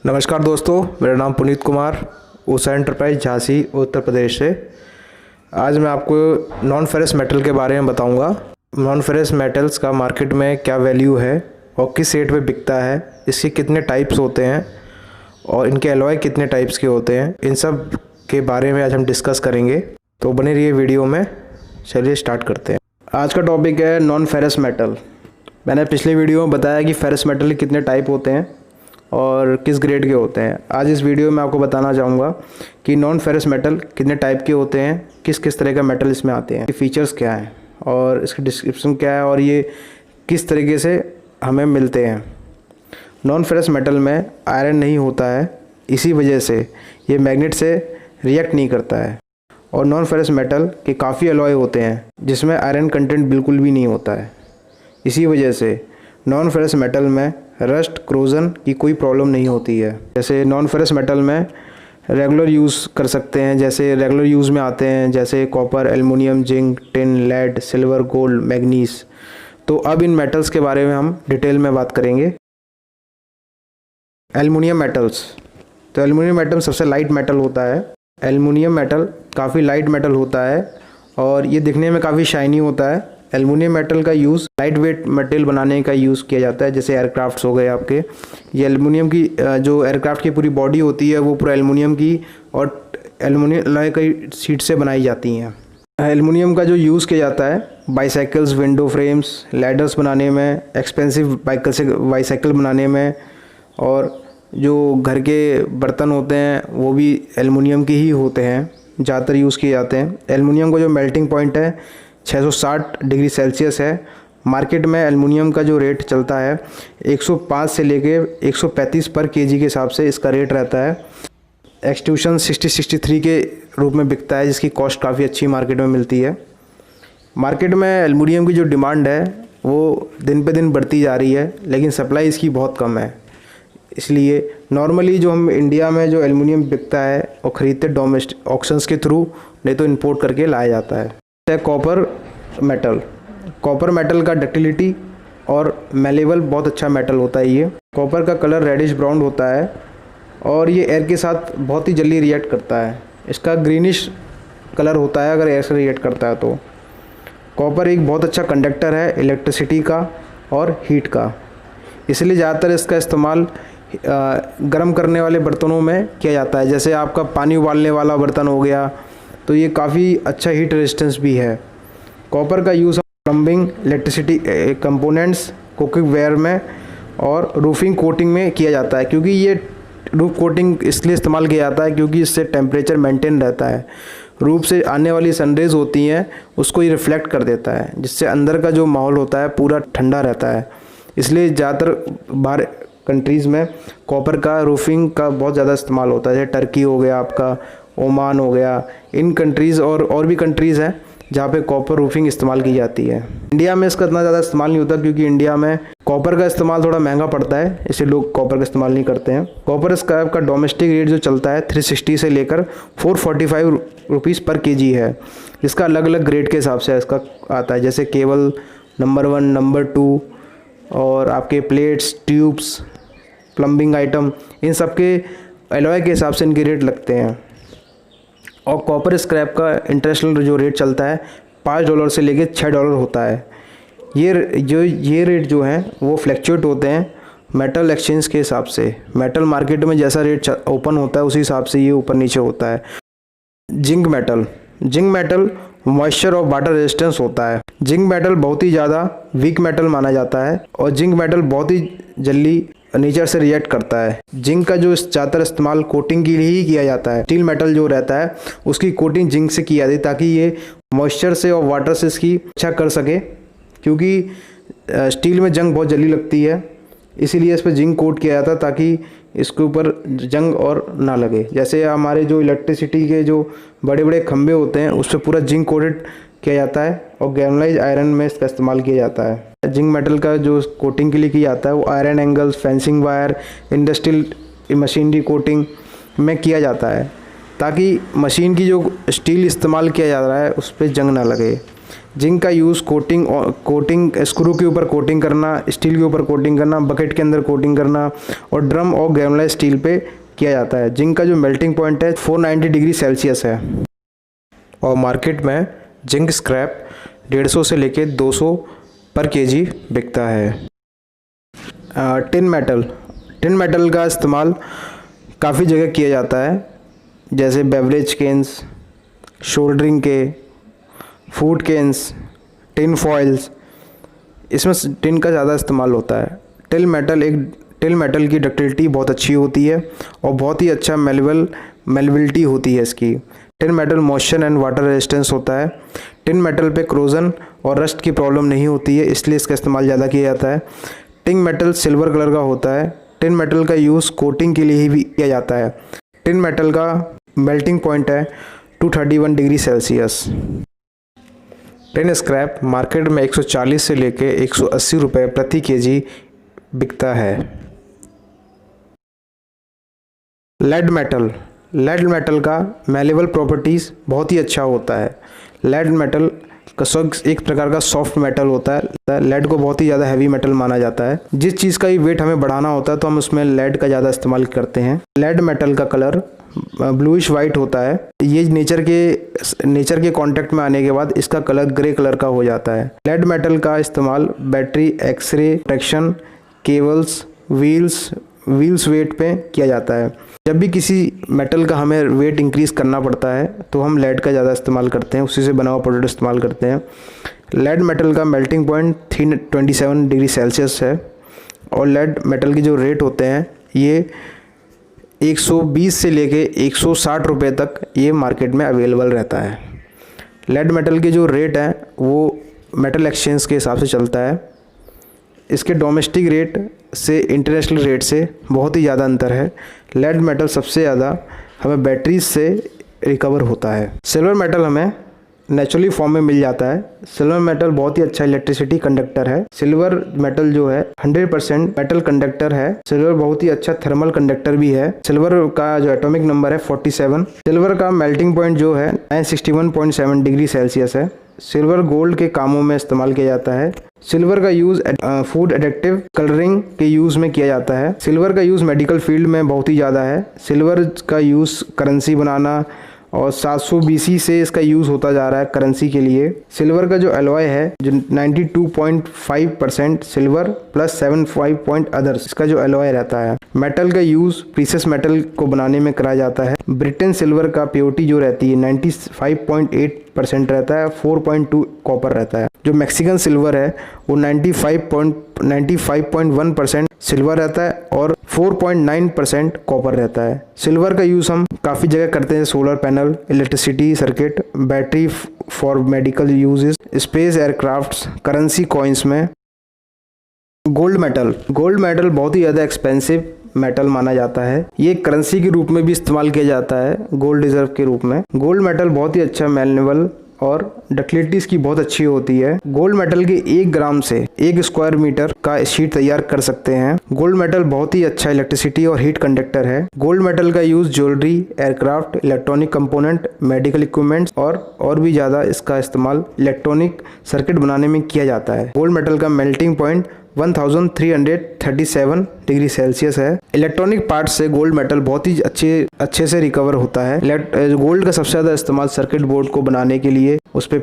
नमस्कार दोस्तों, मेरा नाम पुनीत कुमार, ऊषा एंटरप्राइज झांसी उत्तर प्रदेश से। आज मैं आपको नॉन फेरस मेटल के बारे में बताऊंगा। नॉन फेरस मेटल्स का मार्केट में क्या वैल्यू है और किस रेट पे बिकता है, इसके कितने टाइप्स होते हैं और इनके अलॉय कितने टाइप्स के होते हैं, इन सब के बारे में आज हम डिस्कस करेंगे। तो बने रहिए वीडियो में। चलिए स्टार्ट करते हैं। आज का टॉपिक है नॉन फेरस मेटल। मैंने पिछले वीडियो में बताया कि फेरस मेटल के कितने टाइप होते हैं और किस ग्रेड के होते हैं। आज इस वीडियो में आपको बताना चाहूँगा कि नॉन फेरस मेटल कितने टाइप के होते हैं, किस किस तरह का मेटल इसमें आते हैं, फीचर्स क्या हैं और इसकी डिस्क्रिप्शन क्या है और ये किस तरीके से हमें मिलते हैं। नॉन फेरस मेटल में आयरन नहीं होता है, इसी वजह से ये मैग्नेट से रिएक्ट नहीं करता है। और नॉन फेरस मेटल के काफ़ी अलॉय होते हैं जिसमें आयरन कंटेंट बिल्कुल भी नहीं होता है। इसी वजह से नॉन फेरस मेटल में रस्ट क्रोजन की कोई प्रॉब्लम नहीं होती है। जैसे नॉन फेरस मेटल में रेगुलर यूज़ कर सकते हैं, जैसे रेगुलर यूज़ में आते हैं जैसे copper, aluminium, zinc, tin, lead, silver, gold, manganese. तो अब इन मेटल्स के बारे में हम डिटेल में बात करेंगे। एल्युमिनियम मेटल्स, तो एल्युमिनियम मेटल सबसे लाइट मेटल होता है। एल्युमिनियम मेटल काफ़ी लाइट मेटल होता है और ये दिखने में काफ़ी शाइनी होता है। एल्युमिनियम मेटल का यूज़ लाइट वेट मटेरियल बनाने का यूज़ किया जाता है, जैसे एयरक्राफ्ट्स हो गए आपके। ये एल्युमिनियम की जो एयरक्राफ्ट की पूरी बॉडी होती है वो पूरा एल्युमिनियम की और एल्युमिनियम अलॉय की शीट से बनाई जाती हैं। एल्युमिनियम का जो यूज़ किया जाता है बाईसाइकिल्स, विंडो फ्रेम्स, लैडर्स बनाने में, एक्सपेंसिव बाईसाइकिल बनाने में, और जो घर के बर्तन होते हैं वो भी एल्युमिनियम के ही होते हैं, ज़्यादातर यूज़ किए जाते हैं। एल्युमिनियम का जो मेल्टिंग पॉइंट है 660 डिग्री सेल्सियस है। मार्केट में एल्युमिनियम का जो रेट चलता है 105 से लेके 135 पर केजी के हिसाब से इसका रेट रहता है। एक्सट्रूशन 60-63 के रूप में बिकता है, जिसकी कॉस्ट काफ़ी अच्छी मार्केट में मिलती है। मार्केट में एल्युमिनियम की जो डिमांड है वो दिन पे दिन बढ़ती जा रही है, लेकिन सप्लाई इसकी बहुत कम है। इसलिए नॉर्मली जो हम इंडिया में जो एल्युमिनियम बिकता है वो ख़रीदते डोमेस्टिक ऑक्शंस के थ्रू, नहीं तो इंपोर्ट करके लाया जाता है। कॉपर मेटल, कॉपर मेटल का डक्टिलिटी और मेलेबल बहुत अच्छा मेटल होता है। ये कॉपर का कलर रेडिश ब्राउन होता है और ये एयर के साथ बहुत ही जल्दी रिएक्ट करता है। इसका ग्रीनिश कलर होता है अगर एयर से रिएक्ट करता है तो। कॉपर एक बहुत अच्छा कंडक्टर है इलेक्ट्रिसिटी का और हीट का, इसलिए ज़्यादातर इसका इस्तेमाल गर्म करने वाले बर्तनों में किया जाता है। जैसे आपका पानी उबालने वाला बर्तन हो गया तो ये काफ़ी अच्छा हीट रेजिस्टेंस भी है। कॉपर का use plumbing, electricity components, cooking ware में और रूफिंग कोटिंग में किया जाता है, क्योंकि ये रूफ कोटिंग इसलिए इस्तेमाल किया जाता है क्योंकि इससे टेम्परेचर मेंटेन रहता है। रूफ से आने वाली सनरेज होती हैं उसको ये रिफ्लेक्ट कर देता है, जिससे अंदर का जो माहौल होता है पूरा ठंडा रहता है। इसलिए ज़्यादातर बाहर कंट्रीज़ में कॉपर का रूफिंग का बहुत ज़्यादा इस्तेमाल होता है, जैसे टर्की हो गया आपका, ओमान हो गया, इन कंट्रीज़ और भी कंट्रीज़ हैं जहाँ पे कॉपर रूफिंग इस्तेमाल की जाती है। इंडिया में इसका इतना ज़्यादा इस्तेमाल नहीं होता क्योंकि इंडिया में कॉपर का इस्तेमाल थोड़ा महंगा पड़ता है, इसलिए लोग कॉपर का इस्तेमाल नहीं करते हैं। कॉपर स्क्रैप का डोमेस्टिक रेट जो चलता है 360 से लेकर 445 रुपीज़ पर केजी है। इसका अलग अलग ग्रेड के हिसाब से इसका आता है, जैसे केबल नंबर 1, नंबर 2 और आपके प्लेट्स, ट्यूब्स, प्लम्बिंग आइटम, इन सब के अलॉय के हिसाब से इनके रेट लगते हैं। और कॉपर स्क्रैप का इंटरनेशनल जो रेट चलता है $5 से लेके $6 होता है। ये रेट जो हैं वो फ्लैक्चुएट होते हैं मेटल एक्सचेंज के हिसाब से। मेटल मार्केट में जैसा रेट ओपन होता है उसी हिसाब से ये ऊपर नीचे होता है। जिंक मेटल मॉइस्चर और वाटर रेजिस्टेंस होता है। जिंक मेटल बहुत ही ज़्यादा वीक मेटल माना जाता है और जिंक मेटल बहुत ही जल्दी नेचर से रिएक्ट करता है। जिंक का जो ज़्यादातर इस्तेमाल कोटिंग के लिए ही किया जाता है। स्टील मेटल जो रहता है उसकी कोटिंग जिंक से की जाती है ताकि ये मॉइस्चर से और वाटर से इसकी अच्छा कर सके, क्योंकि स्टील में जंग बहुत जल्दी लगती है, इसीलिए इस पर जिंक कोट किया जाता है ताकि इसके ऊपर जंग और ना लगे। जैसे हमारे जो इलेक्ट्रिसिटी के जो बड़े बड़े खंभे होते हैं उस पर पूरा जिंक कोटेड किया जाता है और गैल्वेनाइज आयरन में इसका इस्तेमाल किया जाता है। जिंक मेटल का जो कोटिंग के लिए किया जाता है वो iron angles, fencing wire, industrial machinery coating में किया जाता है ताकि मशीन की जो स्टील इस्तेमाल किया जा रहा है उस पर जंग ना लगे। जिंक का यूज़ कोटिंग स्क्रू के ऊपर कोटिंग करना, स्टील के ऊपर कोटिंग करना, बकेट के अंदर कोटिंग करना और ड्रम और ग्रेनुलाइज्ड स्टील पे किया जाता है। जिंक का जो मेल्टिंग पॉइंट है 490 डिग्री सेल्सियस है और मार्केट में जिंक स्क्रैप 150 से लेके 200 पर केजी बिकता है। टिन मेटल का इस्तेमाल काफ़ी जगह किया जाता है, जैसे बेवरेज केन्स, शोल्डरिंग के, फूड केन्स, टिन फॉइल्स, इसमें टिन का ज़्यादा इस्तेमाल होता है। टिन मेटल की डक्टिलिटी बहुत अच्छी होती है और बहुत ही अच्छा मेलेबिलिटी होती है इसकी। Tin metal moisture and water resistance होता है। टिन मेटल पे क्रोजन और रस्ट की प्रॉब्लम नहीं होती है, इसलिए इसका इस्तेमाल ज़्यादा किया जाता है। टिन मेटल सिल्वर कलर का होता है। टिन मेटल का यूज़ कोटिंग के लिए भी किया जाता है। टिन मेटल का मेल्टिंग पॉइंट है 231 degree Celsius. Tin scrap market में 140 से लेके 180 रुपये प्रति केजी बिकता है। लेड मेटल का मेलेबल प्रॉपर्टीज़ बहुत ही अच्छा होता है। लेड मेटल का एक प्रकार का सॉफ्ट मेटल होता है। लेड को बहुत ही ज़्यादा हैवी मेटल माना जाता है। जिस चीज़ का ही वेट हमें बढ़ाना होता है तो हम उसमें लेड का ज़्यादा इस्तेमाल करते हैं। लेड मेटल का कलर ब्लूइश वाइट होता है। ये नेचर के कांटेक्ट में आने के बाद इसका कलर ग्रे कलर का हो जाता है। लेड मेटल का इस्तेमाल battery, x-ray protection, cables, wheels weight पे किया जाता है। जब भी किसी मेटल का हमें वेट इंक्रीज़ करना पड़ता है तो हम लेड का ज़्यादा इस्तेमाल करते हैं, उसी से बना हुआ प्रोडक्ट इस्तेमाल करते हैं। लेड मेटल का मेल्टिंग पॉइंट 327 डिग्री सेल्सियस है और लेड मेटल के जो रेट होते हैं ये 120 से लेके 160 रुपये तक ये मार्केट में अवेलेबल रहता है। लेड मेटल के जो रेट हैं वो मेटल एक्सचेंज के हिसाब से चलता है। इसके डोमेस्टिक रेट से इंटरनेशनल रेट से बहुत ही ज़्यादा अंतर है। लेड मेटल सबसे ज़्यादा हमें बैटरीज से रिकवर होता है। सिल्वर मेटल हमें नेचुरली फॉर्म में मिल जाता है। सिल्वर मेटल बहुत ही अच्छा इलेक्ट्रिसिटी कंडक्टर है। सिल्वर मेटल जो है 100% मेटल कंडक्टर है। सिल्वर बहुत ही अच्छा थर्मल कंडक्टर भी है। सिल्वर का जो एटॉमिक नंबर है 47। सिल्वर का मेल्टिंग पॉइंट जो है 961.7 डिग्री सेल्सियस है। सिल्वर गोल्ड के कामों में इस्तेमाल किया जाता है। सिल्वर का यूज़ फूड एडिटिव कलरिंग के यूज़ में किया जाता है। सिल्वर का यूज़ मेडिकल फील्ड में बहुत ही ज़्यादा है। सिल्वर का यूज़ करेंसी बनाना और 700 BC से इसका यूज़ होता जा रहा है करेंसी के लिए। सिल्वर का जो एलॉय है जो 92.5% सिल्वर प्लस 75 अदर्स, इसका जो एलॉय रहता है। मेटल का यूज़ प्रीशियस मेटल को बनाने में कराया जाता है। ब्रिटेन सिल्वर का प्योरिटी जो रहती है 95.8% रहता है, 4.2 कॉपर रहता है। जो मैक्सिकन सिल्वर है वो 95.1% सिल्वर रहता है और 4.9% कॉपर रहता है। सिल्वर का यूज़ हम काफ़ी जगह करते हैं, solar panel, electricity circuit, battery for medical uses, space aircrafts, currency coins में। गोल्ड मेटल बहुत ही ज़्यादा एक्सपेंसिव मेटल माना जाता है। ये करेंसी के रूप में भी इस्तेमाल किया जाता है, गोल्ड रिजर्व के रूप में। गोल्ड मेटल बहुत ही अच्छा मेल्नेबल और डक्टिलिटी इसकी बहुत अच्छी होती है। गोल्ड मेटल के 1 ग्राम से 1 स्क्वायर मीटर का शीट तैयार कर सकते हैं। गोल्ड मेटल बहुत ही अच्छा इलेक्ट्रिसिटी और हीट कंडक्टर है। गोल्ड मेटल का use jewellery, aircraft, electronic component, medical equipments और भी ज़्यादा इसका इस्तेमाल इलेक्ट्रॉनिक सर्किट बनाने में किया जाता है। गोल्ड मेटल का मेल्टिंग पॉइंट 1337 डिग्री सेल्सियस है। इलेक्ट्रॉनिक पार्ट से गोल्ड मेटल बहुत ही अच्छे से रिकवर होता है। गोल्ड का सबसे ज़्यादा इस्तेमाल सर्किट बोर्ड को बनाने के लिए, उस पर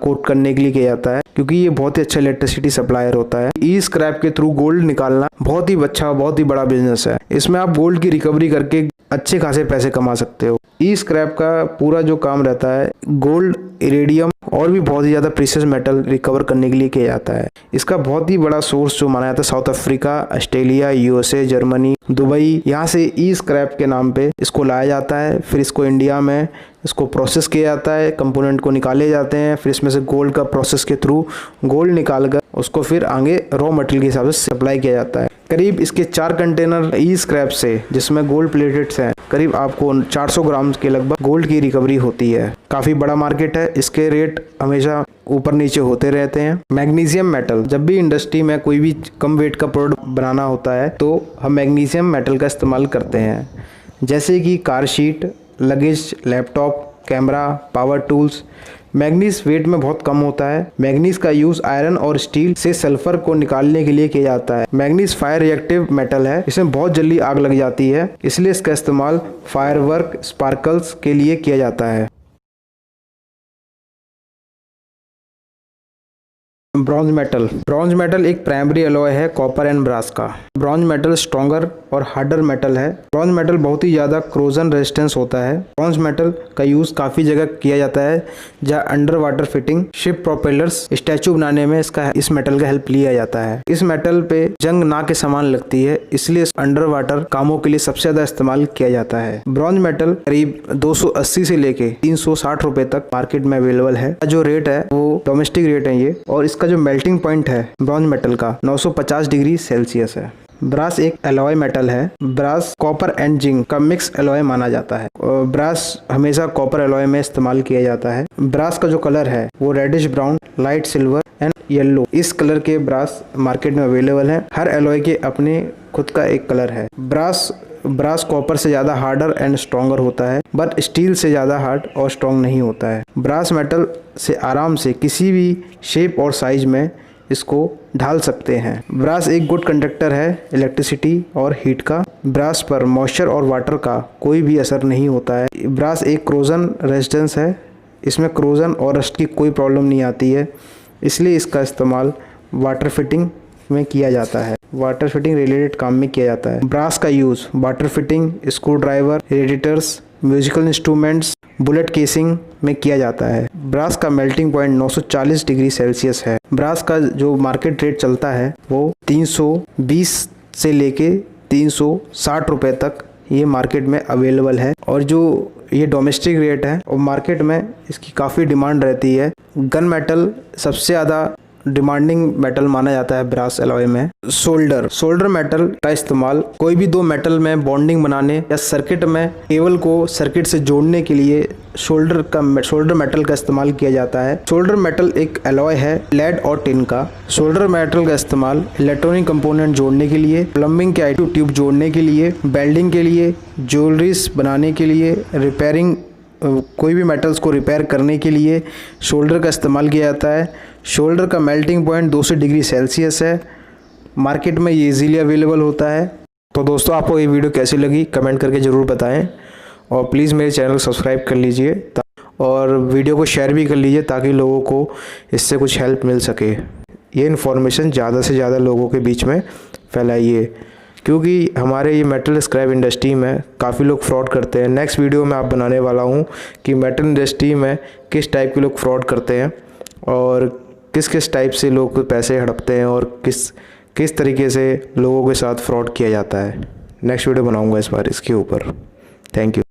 कोट करने के लिए किया जाता है, क्योंकि ये बहुत ही अच्छा इलेक्ट्रिसिटी सप्लायर होता है। ई स्क्रैप के थ्रू गोल्ड निकालना बहुत ही अच्छा, बहुत ही बड़ा बिजनेस है। इसमें आप गोल्ड की रिकवरी करके अच्छे खासे पैसे कमा सकते हो। ई स्क्रैप का पूरा जो काम रहता है गोल्ड, इरेडियम और भी बहुत ही ज़्यादा प्रीशियस मेटल रिकवर करने के लिए किया जाता है। इसका बहुत ही बड़ा सोर्स जो माना जाता है south Africa, Australia, USA, Germany, Dubai, यहाँ से ई स्क्रैप के नाम पे इसको लाया जाता है। फिर इसको इंडिया में इसको प्रोसेस किया जाता है, कंपोनेंट को निकाले जाते हैं, फिर इसमें से गोल्ड का प्रोसेस के थ्रू गोल्ड निकाल कर उसको फिर आगे रॉ मटेरियल के हिसाब से सप्लाई किया जाता है। करीब इसके 4 कंटेनर ई स्क्रैप से, जिसमें गोल्ड प्लेटेड्स हैं, करीब आपको 400 ग्राम के लगभग गोल्ड की रिकवरी होती है। काफ़ी बड़ा मार्केट है, इसके रेट हमेशा ऊपर नीचे होते रहते हैं। मैग्नीशियम मेटल, जब भी इंडस्ट्री में कोई भी कम वेट का प्रोडक्ट बनाना होता है तो हम मैग्नीशियम मेटल का इस्तेमाल करते हैं, जैसे कि car seat, luggage, laptop, camera, power tools, manganese weight में बहुत कम होता है। मैग्नीज का यूज आयरन और स्टील से सल्फर को निकालने के लिए किया जाता है। मैग्नीज फायर रिएक्टिव मेटल है, इसमें बहुत जल्दी आग लग जाती है, इसलिए इसका इस्तेमाल फायरवर्क स्पार्कल्स के लिए किया जाता है। ब्रॉन्ज मेटल एक प्राइमरी अलॉय है कॉपर एंड ब्रास का। ब्रॉन्ज मेटल स्ट्रॉन्गर और हार्डर मेटल है। ब्रॉन्ज मेटल बहुत ही ज़्यादा क्रोजन रेजिस्टेंस होता है। ब्रॉन्ज मेटल का यूज़ काफ़ी जगह किया जाता है, जहाँ under water fitting, ship propellers, statue बनाने में इस मेटल का हेल्प लिया जाता है। इस मेटल पे जंग ना के समान लगती है, इसलिए अंडर वाटर कामों के लिए सबसे ज़्यादा इस्तेमाल किया जाता है। ब्रॉन्ज मेटल करीब 280 से लेके 360 रुपए तक मार्केट में अवेलेबल है। जो रेट है वो डोमेस्टिक रेट है ये, और इसका जो मेल्टिंग पॉइंट है ब्रॉन्ज मेटल का 950 डिग्री सेल्सियस है। ब्रास एक एलॉय मेटल है। ब्रास कॉपर एंड जिंक का मिक्स एलॉय माना जाता है। ब्रास हमेशा कॉपर एलॉय में इस्तेमाल किया जाता है। ब्रास का जो कलर है वो reddish brown, light silver and yellow, इस कलर के ब्रास मार्केट में अवेलेबल है। हर एलॉय के अपने खुद का एक कलर है। ब्रास कॉपर से ज़्यादा हार्डर एंड स्ट्रॉन्गर होता है, बट स्टील से ज़्यादा हार्ड और स्ट्रॉन्ग नहीं होता है। ब्रास मेटल से आराम से किसी भी शेप और साइज में इसको ढाल सकते हैं। ब्रास एक गुड कंडक्टर है इलेक्ट्रिसिटी और हीट का। ब्रास पर मॉइस्चर और वाटर का कोई भी असर नहीं होता है। ब्रास एक क्रोजन रेजिस्टेंस है, इसमें क्रोजन और रस्ट की कोई प्रॉब्लम नहीं आती है, इसलिए इसका इस्तेमाल वाटर फिटिंग में किया जाता है। वाटर फिटिंग रिलेटेड काम में किया जाता है। ब्रास का use water fitting, screw driver, radiators, musical instruments, bullet casing में किया जाता है। ब्रास का मेल्टिंग पॉइंट 940 डिग्री सेल्सियस है। ब्रास का जो मार्केट रेट चलता है वो 320 से लेके 360 रुपए तक ये मार्केट में अवेलेबल है, और जो ये डोमेस्टिक रेट है और मार्केट में इसकी काफ़ी डिमांड रहती है। गन मेटल सबसे ज़्यादा डिमांडिंग मेटल माना जाता है ब्रास एलॉय में। सोल्डर मेटल का इस्तेमाल कोई भी दो मेटल में बॉन्डिंग बनाने या सर्किट में केबल को सर्किट से जोड़ने के लिए शोल्डर मेटल का इस्तेमाल किया जाता है। शोल्डर मेटल एक एलॉय है लेड और टिन का। शोल्डर मेटल का इस्तेमाल इलेक्ट्रॉनिक कंपोनेंट जोड़ने के लिए, प्लम्बिंग के आईटी ट्यूब जोड़ने के लिए, वेल्डिंग के लिए, ज्वेलरीज बनाने के लिए, रिपेयरिंग, कोई भी मेटल्स को रिपेयर करने के लिए शोल्डर का इस्तेमाल किया जाता है। शोल्डर का मेल्टिंग पॉइंट 200 डिग्री सेल्सियस है। मार्केट में ये इजीली अवेलेबल होता है। तो दोस्तों, आपको ये वीडियो कैसी लगी कमेंट करके ज़रूर बताएं, और प्लीज़ मेरे चैनल को सब्सक्राइब कर लीजिए और वीडियो को शेयर भी कर लीजिए, ताकि लोगों को इससे कुछ हेल्प मिल सके। ये इन्फॉर्मेशन ज़्यादा से ज़्यादा लोगों के बीच में फैलाइए, क्योंकि हमारे ये मेटल स्क्रैप इंडस्ट्री में काफ़ी लोग फ्रॉड करते हैं। नेक्स्ट वीडियो में आप बनाने वाला हूँ कि मेटल इंडस्ट्री में किस टाइप के लोग फ्रॉड करते हैं, और किस किस टाइप से लोग पैसे हड़पते हैं, और किस तरीके से लोगों के साथ फ्रॉड किया जाता है। नेक्स्ट वीडियो बनाऊँगा इस बार इसके ऊपर। Thank you.